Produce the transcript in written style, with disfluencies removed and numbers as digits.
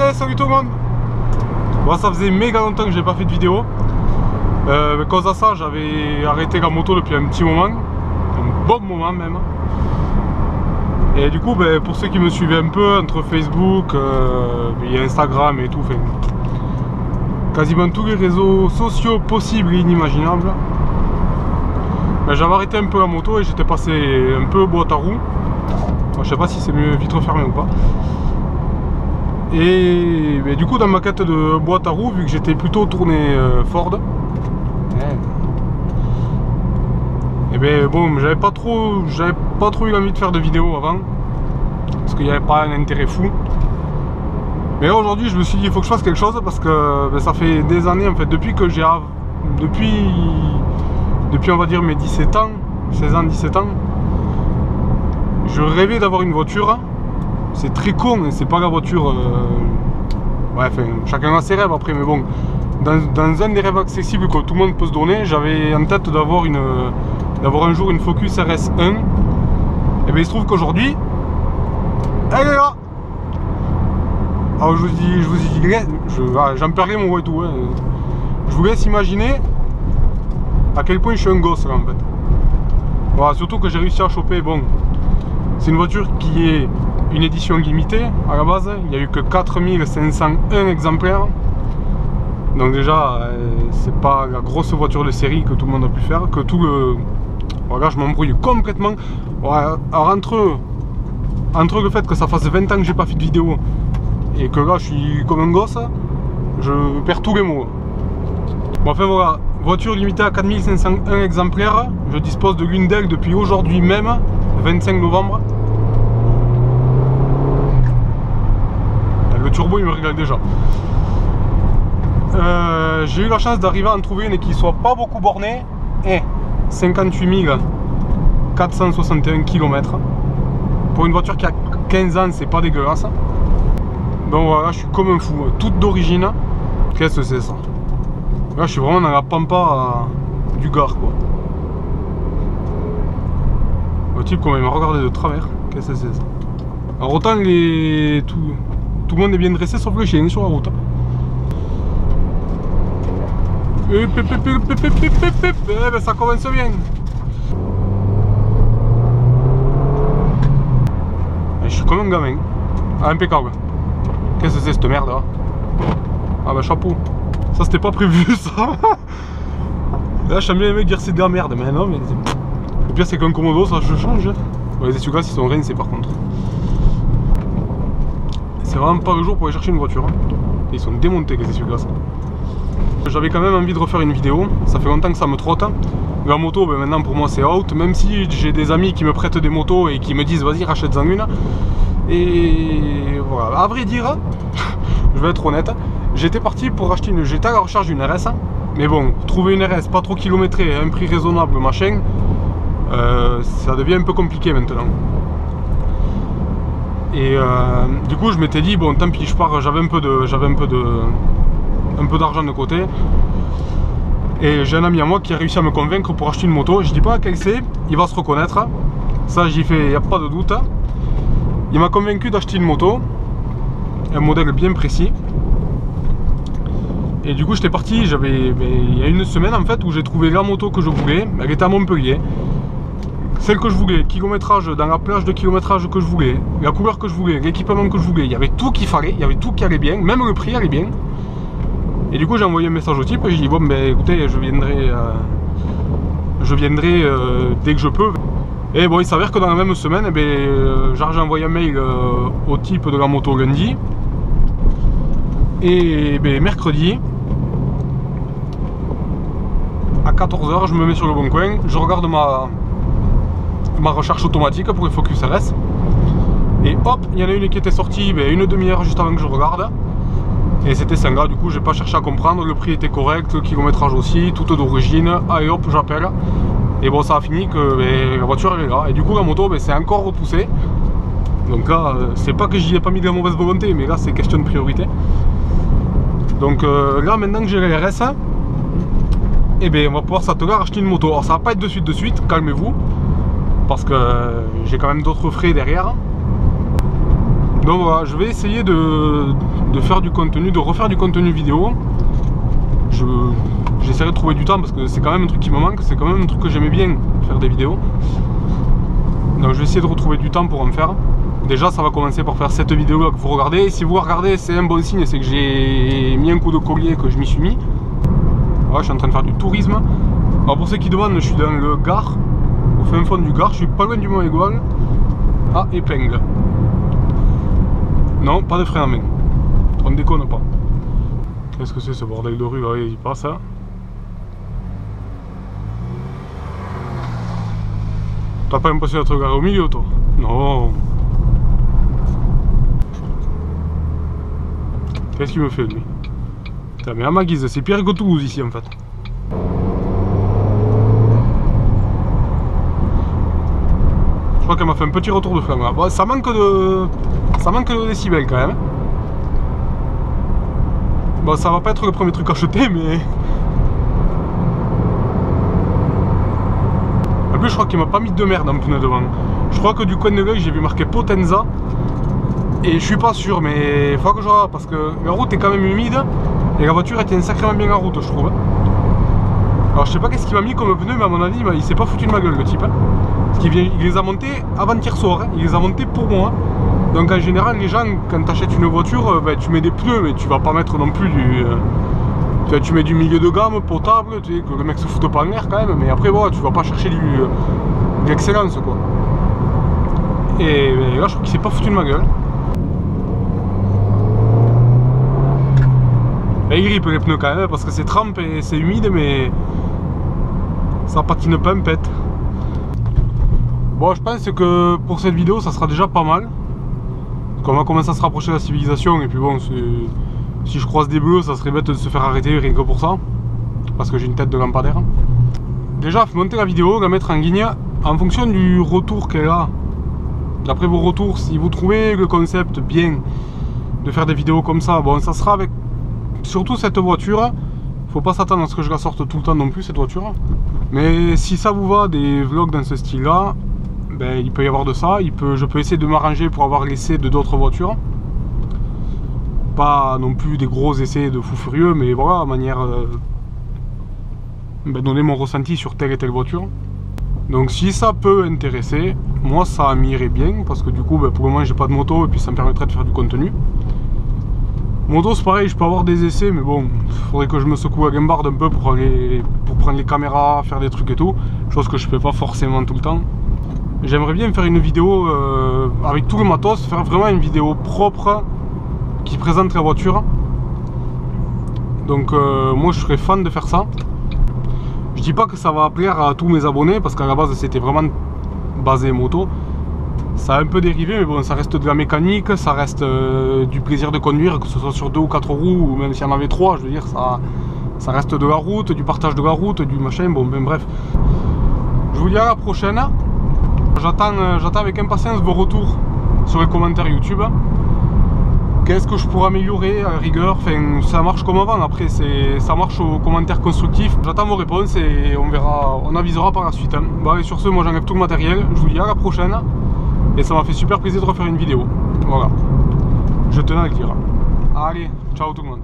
Allez, salut tout le monde. Bon, ça faisait méga longtemps que j'ai pas fait de vidéo. À cause de ça, j'avais arrêté la moto depuis un petit moment. Un bon moment même. Et du coup, pour ceux qui me suivaient un peu entre Facebook et Instagram et tout, enfin, quasiment tous les réseaux sociaux possibles et inimaginables, j'avais arrêté un peu la moto et j'étais passé un peu boîte à roues. Je sais pas si c'est mieux vitre fermée ou pas. Et du coup, dans ma quête de boîte à roues, vu que j'étais plutôt tourné Ford, et bon, j'avais pas trop eu envie de faire de vidéos avant, parce qu'il n'y avait pas un intérêt fou. Mais là aujourd'hui, je me suis dit il faut que je fasse quelque chose, parce que ça fait des années en fait, depuis on va dire mes 17 ans, 16 ans, 17 ans, je rêvais d'avoir une voiture. C'est très con, c'est pas la voiture. Ouais, enfin, chacun a ses rêves après, mais bon, dans un des rêves accessibles que tout le monde peut se donner, j'avais en tête d'avoir un jour une Focus RS1. Et bien il se trouve qu'aujourd'hui, elle est là. Alors je vous dis, j'en perds mon voix et tout. Hein. Je vous laisse imaginer à quel point je suis un gosse là en fait. Voilà, surtout que j'ai réussi à choper, bon, c'est une voiture qui est une édition limitée à la base, il n'y a eu que 4501 exemplaires. Donc déjà, c'est pas la grosse voiture de série que tout le monde a pu faire, que tout le... Voilà, je m'embrouille complètement. Ouais, alors entre le fait que ça fasse 20 ans que j'ai pas fait de vidéo et que là je suis comme un gosse, je perds tous les mots. Bon, enfin voilà, voiture limitée à 4501 exemplaires, je dispose de l'une d'elles depuis aujourd'hui même, 25 novembre. Le turbo il me régale déjà. J'ai eu la chance d'arriver à en trouver une qui soit pas beaucoup bornée. 58 461 km. Pour une voiture qui a 15 ans, c'est pas dégueulasse. Donc voilà, je suis comme un fou, toute d'origine. Qu'est-ce que c'est ça? Là je suis vraiment dans la pampa du Gard quoi. Le type comment il m'a regardé de travers. Qu'est-ce que c'est ça? Alors autant tout le monde est bien dressé sauf le chien sur la route. Ça commence bien. Je suis comme un gamin. Impeccable. Qu'est-ce que c'est cette merde là? Ah bah chapeau. Ça c'était pas prévu ça. Là j'aime bien les mecs dire c'est de la merde. Mais non mais... Le pire c'est qu'un Komodo ça je change. Ouais, les essuie-glaces ils sont rincés par contre. C'est vraiment pas le jour pour aller chercher une voiture. Ils sont démontés les essuie-glaces. J'avais quand même envie de refaire une vidéo. Ça fait longtemps que ça me trotte. La moto, maintenant pour moi c'est out. Même si j'ai des amis qui me prêtent des motos et qui me disent vas-y rachète-en une. Et voilà. À vrai dire, je vais être honnête, j'étais parti pour acheter une. J'étais à la recherche d'une RS. Mais bon, trouver une RS pas trop kilométrée à un prix raisonnable machin, ça devient un peu compliqué maintenant. Et du coup je m'étais dit bon tant pis je pars, j'avais un peu d'argent de côté et j'ai un ami à moi qui a réussi à me convaincre pour acheter une moto. Je dis pas quel c'est, il va se reconnaître, ça j'y fais, il n'y a pas de doute. Il m'a convaincu d'acheter une moto, un modèle bien précis. Et du coup j'étais parti, il y a une semaine en fait où j'ai trouvé la moto que je voulais. Elle était à Montpellier, celle que je voulais, kilométrage, dans la plage de kilométrage que je voulais, la couleur que je voulais, l'équipement que je voulais, il y avait tout qu'il fallait, il y avait tout qui allait bien, même le prix allait bien. Et du coup j'ai envoyé un message au type et j'ai dit bon ben écoutez je viendrai dès que je peux. Et bon il s'avère que dans la même semaine j'ai envoyé un mail au type de la moto lundi. Et mercredi à 14 h je me mets sur le bon coin, je regarde ma recherche automatique pour les Focus RS. Et hop, il y en a une qui était sortie une demi-heure juste avant que je regarde. Et c'était celle-là, du coup j'ai pas cherché à comprendre, le prix était correct, le kilométrage aussi, tout d'origine. Allez hop, j'appelle. Et bon ça a fini que la voiture elle est là. Et du coup la moto c'est encore repoussé. Donc là, c'est pas que j'y ai pas mis de la mauvaise volonté, mais là c'est question de priorité. Donc là maintenant que j'ai les RS, et on va pouvoir s'atteler à acheter une moto. Alors ça va pas être de suite, calmez-vous. Parce que j'ai quand même d'autres frais derrière. Donc voilà, je vais essayer de faire du contenu, de refaire du contenu vidéo. J'essaierai de trouver du temps parce que c'est quand même un truc qui me manque, c'est quand même un truc que j'aimais bien, faire des vidéos. Donc je vais essayer de retrouver du temps pour en faire. Déjà ça va commencer par faire cette vidéo là que vous regardez. Et si vous regardez, c'est un bon signe, c'est que j'ai mis un coup de collier, que je m'y suis mis. Voilà, je suis en train de faire du tourisme. Alors pour ceux qui demandent, je suis dans le Gard, au fin fond du Gard, je suis pas loin du Mont Aigoual, à Épingle. Non, pas de frein à main, on ne déconne pas. Qu'est-ce que c'est ce bordel de rue là, il passe hein. T'as pas l'impression d'être garé au milieu toi? Non. Qu'est-ce qu'il me fait lui? Putain, mais à ma guise, c'est pire que Toulouse ici en fait. Je crois qu'elle m'a fait un petit retour de flamme là. Bon, ça manque de décibels quand même. Bon, ça va pas être le premier truc à acheter, mais... En plus, je crois qu'il m'a pas mis de merde en pneu devant. Je crois que du coin de l'œil, j'ai vu marqué Potenza. Et je suis pas sûr, mais il faut que je regarde parce que la route est quand même humide. Et la voiture elle tient sacrément bien la route, je trouve. Alors, je sais pas qu'est-ce qu'il m'a mis comme pneu, mais à mon avis, il s'est pas foutu de ma gueule, le type. Parce qu'il les a montés avant-hier soir. Hein. Il les a montés pour moi. Donc en général, les gens, quand tu achètes une voiture, ben, tu mets des pneus, mais tu vas pas mettre non plus du... tu mets du milieu de gamme, potable, tu sais, que le mec se foute pas en l'air quand même, mais après, voilà, tu vas pas chercher de l'excellence, quoi. Et là, je trouve qu'il s'est pas foutu de ma gueule. Et il grippe les pneus quand même, parce que c'est trempe et c'est humide, mais ça patine pas un pète. Bon, je pense que pour cette vidéo, ça sera déjà pas mal. On va commencer à se rapprocher de la civilisation et puis bon, si je croise des bleus, ça serait bête de se faire arrêter rien que pour ça, parce que j'ai une tête de lampadaire. Déjà, monter la vidéo, la mettre en ligne en fonction du retour qu'elle a. D'après vos retours, si vous trouvez le concept bien de faire des vidéos comme ça, bon, ça sera avec surtout cette voiture. Faut pas s'attendre à ce que je la sorte tout le temps non plus, cette voiture. Mais si ça vous va, des vlogs dans ce style là, ben, il peut y avoir de ça. Je peux essayer de m'arranger pour avoir l'essai de d'autres voitures. Pas non plus des gros essais de fou furieux, mais voilà, à manière ben, donner mon ressenti sur telle et telle voiture. Donc si ça peut intéresser, moi ça m'irait bien, parce que du coup ben, pour le moment j'ai pas de moto et puis ça me permettrait de faire du contenu. Moto c'est pareil, je peux avoir des essais, mais bon, il faudrait que je me secoue à gambarde un peu pour prendre les caméras, faire des trucs et tout, chose que je fais pas forcément tout le temps. J'aimerais bien faire une vidéo avec tout le matos, faire vraiment une vidéo propre qui présente la voiture. Donc moi je serais fan de faire ça. Je dis pas que ça va plaire à tous mes abonnés, parce qu'à la base c'était vraiment basé moto. Ça a un peu dérivé, mais bon, ça reste de la mécanique, ça reste du plaisir de conduire, que ce soit sur 2 ou 4 roues, ou même s'il y en avait 3, je veux dire, ça reste de la route, du partage de la route, du machin, bon ben bref. Je vous dis à la prochaine. J'attends avec impatience vos retours sur les commentaires YouTube. Qu'est-ce que je pourrais améliorer à la rigueur? Enfin, ça marche comme avant, après ça marche aux commentaires constructifs. J'attends vos réponses et on verra, on avisera par la suite. Hein. Bon allez, sur ce, moi j'enlève tout le matériel, je vous dis à la prochaine. Et ça m'a fait super plaisir de refaire une vidéo. Voilà, je tenais à le dire. Allez, ciao tout le monde.